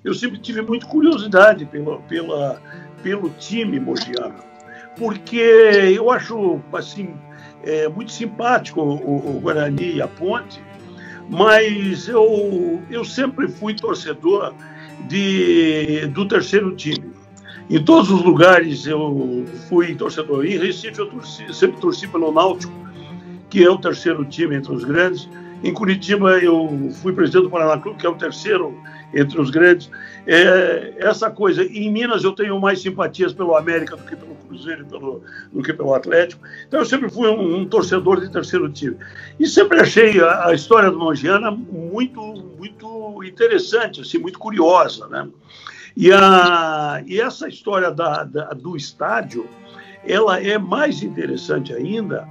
eu sempre tive muita curiosidade pelo time mogiano, porque eu acho assim, muito simpático o Guarani e a Ponte, mas eu sempre fui torcedor do terceiro time. Em todos os lugares eu fui torcedor. Em Recife eu sempre torci pelo Náutico, que é o terceiro time entre os grandes. Em Curitiba eu fui presidente do Paraná Clube, que é o terceiro entre os grandes. Essa coisa. Em Minas eu tenho mais simpatias pelo América do que pelo Cruzeiro, do que pelo Atlético. Então eu sempre fui um torcedor de terceiro time. E sempre achei a história do Mogiana muito, muito interessante, assim, muito curiosa, né? E essa história do estádio, ela é mais interessante ainda,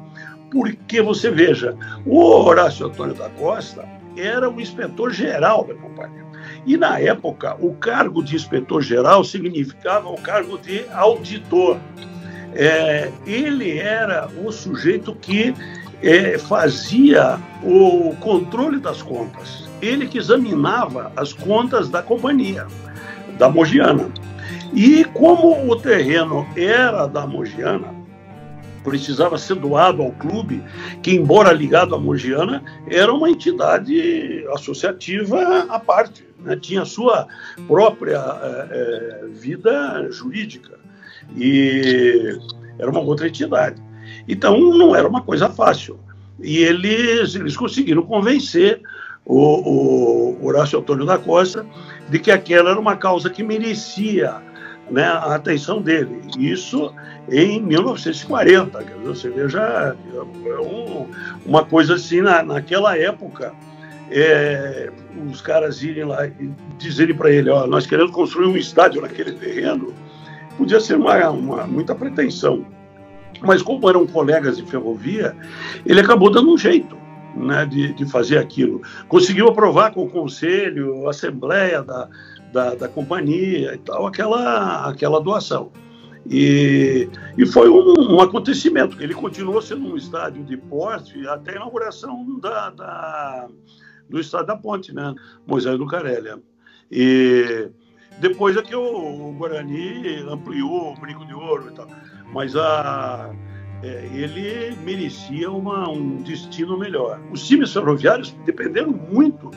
porque você veja, o Horácio Antônio da Costa era o inspetor-geral da companhia. E, na época, o cargo de inspetor-geral significava o cargo de auditor. Ele era o sujeito que fazia o controle das contas. Ele que examinava as contas da companhia, da Mogiana. E como o terreno era da Mogiana, precisava ser doado ao clube, que, embora ligado à Mogiana, era uma entidade associativa à parte, né? Tinha sua própria vida jurídica e era uma outra entidade. Então, não era uma coisa fácil. E eles conseguiram convencer o Horácio Antônio da Costa de que aquela era uma causa que merecia, né, a atenção dele. Isso em 1940. Quer dizer, você veja, uma coisa assim, naquela época, os caras irem lá e dizerem para ele: ó, nós queremos construir um estádio naquele terreno, podia ser muita pretensão. Mas como eram colegas de ferrovia, ele acabou dando um jeito, né, de fazer aquilo. Conseguiu aprovar com o conselho, a assembleia da companhia e tal, aquela doação. E foi um acontecimento, que ele continuou sendo um estádio de porte até a inauguração do estádio da Ponte, né, Moisés Lucarelli. E depois é que o Guarani ampliou o Brinco de Ouro e tal. Mas ele merecia um destino melhor. Os times ferroviários dependeram muito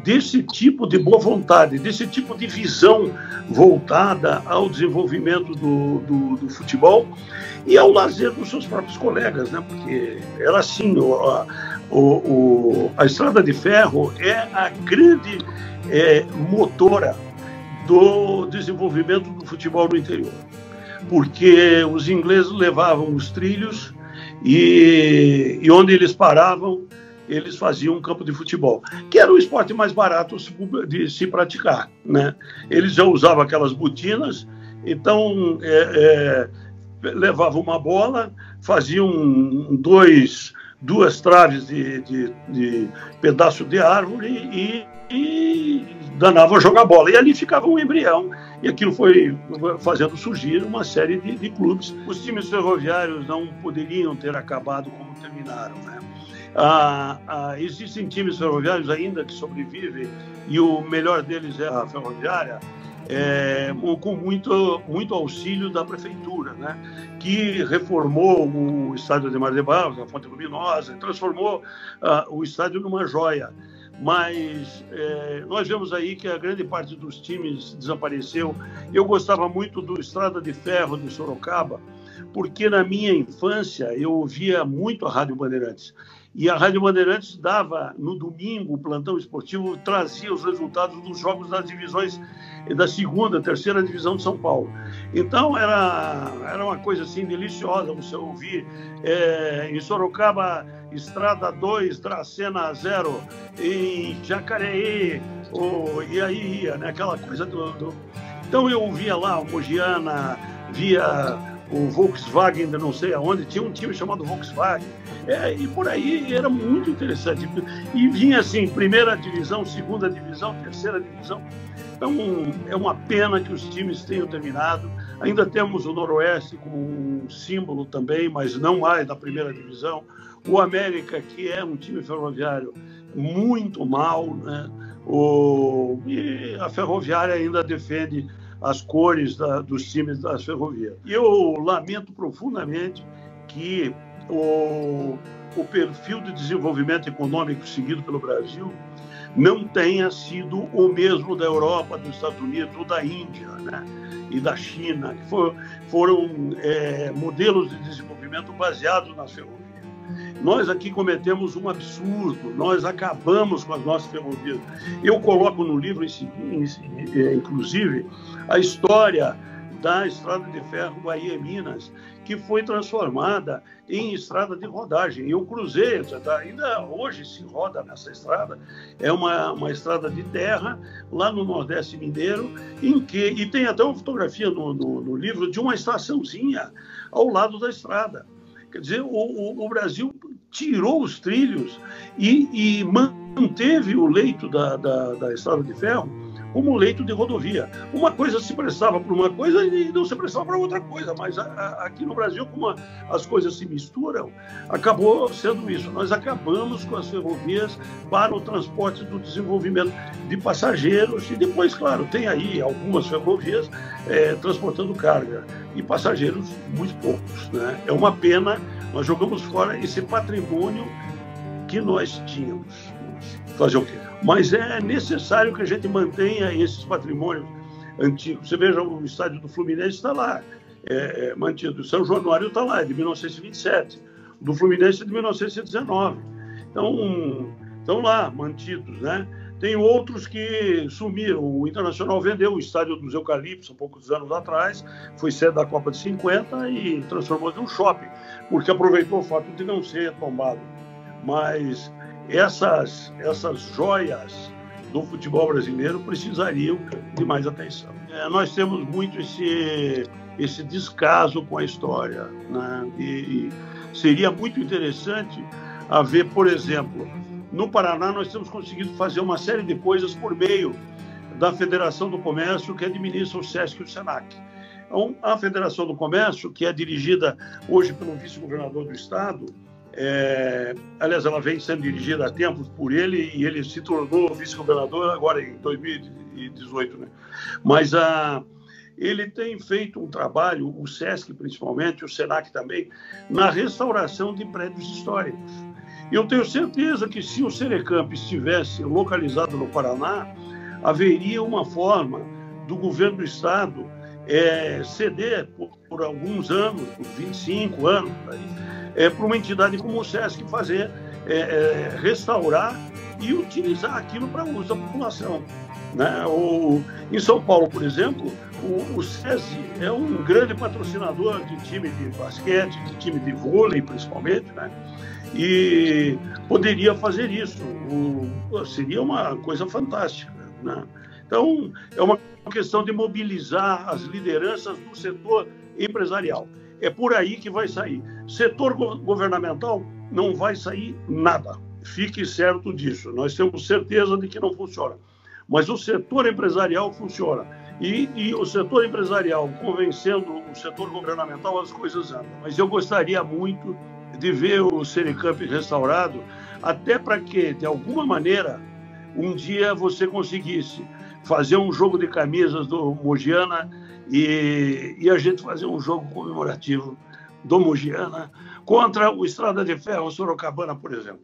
desse tipo de boa vontade, desse tipo de visão voltada ao desenvolvimento do futebol e ao lazer dos seus próprios colegas, né? Porque era assim, a Estrada de Ferro é a grande motora do desenvolvimento do futebol no interior. Porque os ingleses levavam os trilhos e onde eles paravam, eles faziam um campo de futebol, que era o esporte mais barato de se praticar, né? Eles já usavam aquelas botinas, então levavam uma bola, faziam duas traves de pedaço de árvore e danavam a jogar bola. E ali ficava um embrião, e aquilo foi fazendo surgir uma série de clubes. Os times ferroviários não poderiam ter acabado como terminaram, né? Existem times ferroviários ainda que sobrevivem, e o melhor deles é a Ferroviária, com muito auxílio da prefeitura, né, que reformou o estádio de Mar de Barros, a Fonte Luminosa, transformou o estádio numa joia. Mas nós vemos aí que a grande parte dos times desapareceu. Eu gostava muito do Estrada de Ferro de Sorocaba, porque na minha infância eu ouvia muito a Rádio Bandeirantes. E a Rádio Bandeirantes dava, no domingo, o plantão esportivo, trazia os resultados dos jogos das divisões da segunda, terceira divisão de São Paulo. Então, era uma coisa assim deliciosa você ouvir. Em Sorocaba, Estrada 2, Dracena 0, em Jacareí, e aí ia, né, aquela coisa Então, eu ouvia lá o Mogiana, via o Volkswagen, ainda não sei aonde, tinha um time chamado Volkswagen, e por aí era muito interessante. E vinha assim, primeira divisão, segunda divisão, terceira divisão. Então, é uma pena que os times tenham terminado. Ainda temos o Noroeste como um símbolo também, mas não mais na primeira divisão. O América, que é um time ferroviário muito mal, né? E a Ferroviária ainda defende as cores dos times das ferrovias. E eu lamento profundamente que o perfil de desenvolvimento econômico seguido pelo Brasil não tenha sido o mesmo da Europa, dos Estados Unidos ou da Índia, né? E da China, que foram modelos de desenvolvimento baseados nas ferrovias. Nós aqui cometemos um absurdo, nós acabamos com as nossas ferrovias. Eu coloco no livro, inclusive, a história da estrada de ferro Bahia-Minas, que foi transformada em estrada de rodagem. Eu cruzei, ainda hoje se roda nessa estrada, é uma estrada de terra, lá no Nordeste Mineiro, e tem até uma fotografia no livro de uma estaçãozinha ao lado da estrada. Quer dizer, o Brasil tirou os trilhos e manteve o leito da estrada de ferro como leito de rodovia. Uma coisa se prestava para uma coisa e não se prestava para outra coisa, mas aqui no Brasil, como as coisas se misturam, acabou sendo isso. Nós acabamos com as ferrovias para o transporte do desenvolvimento de passageiros e depois, claro, tem aí algumas ferrovias transportando carga e passageiros muito poucos, né? É uma pena, nós jogamos fora esse patrimônio que nós tínhamos. Fazer o quê? Mas é necessário que a gente mantenha esses patrimônios antigos. Você veja, o estádio do Fluminense está lá, mantido. O São Januário está lá, é de 1927. O do Fluminense é de 1919. Então, estão lá, mantidos, né? Tem outros que sumiram. O Internacional vendeu o estádio dos Eucaliptos há poucos anos atrás, foi sede da Copa de 50 e transformou em um shopping, porque aproveitou o fato de não ser tombado. Mas essas joias do futebol brasileiro precisariam de mais atenção. Nós temos muito esse descaso com a história, né? E seria muito interessante haver, por exemplo, no Paraná nós temos conseguido fazer uma série de coisas por meio da Federação do Comércio, que administra o SESC e o SENAC. Então, a Federação do Comércio, que é dirigida hoje pelo vice-governador do Estado, aliás, ela vem sendo dirigida há tempos por ele e ele se tornou vice-governador agora em 2018, né? Mas ele tem feito um trabalho, o SESC principalmente, o SENAC também, na restauração de prédios históricos. Eu tenho certeza que se o Serecamp estivesse localizado no Paraná, haveria uma forma do governo do Estado ceder por alguns anos, por 25 anos, para uma entidade como o SESC fazer, restaurar e utilizar aquilo para uso da população, né? Em São Paulo, por exemplo, o SESI é um grande patrocinador de time de basquete, de time de vôlei, principalmente, né? E poderia fazer isso. Seria uma coisa fantástica, né? Então, é uma questão de mobilizar as lideranças do setor empresarial. É por aí que vai sair. Setor governamental não vai sair nada. Fique certo disso. Nós temos certeza de que não funciona. Mas o setor empresarial funciona. E o setor empresarial convencendo o setor governamental, as coisas andam. Mas eu gostaria muito de ver o Serecamp restaurado, até para que, de alguma maneira, um dia você conseguisse fazer um jogo de camisas do Mogiana e a gente fazer um jogo comemorativo do Mogiana contra o Estrada de Ferro Sorocabana, por exemplo.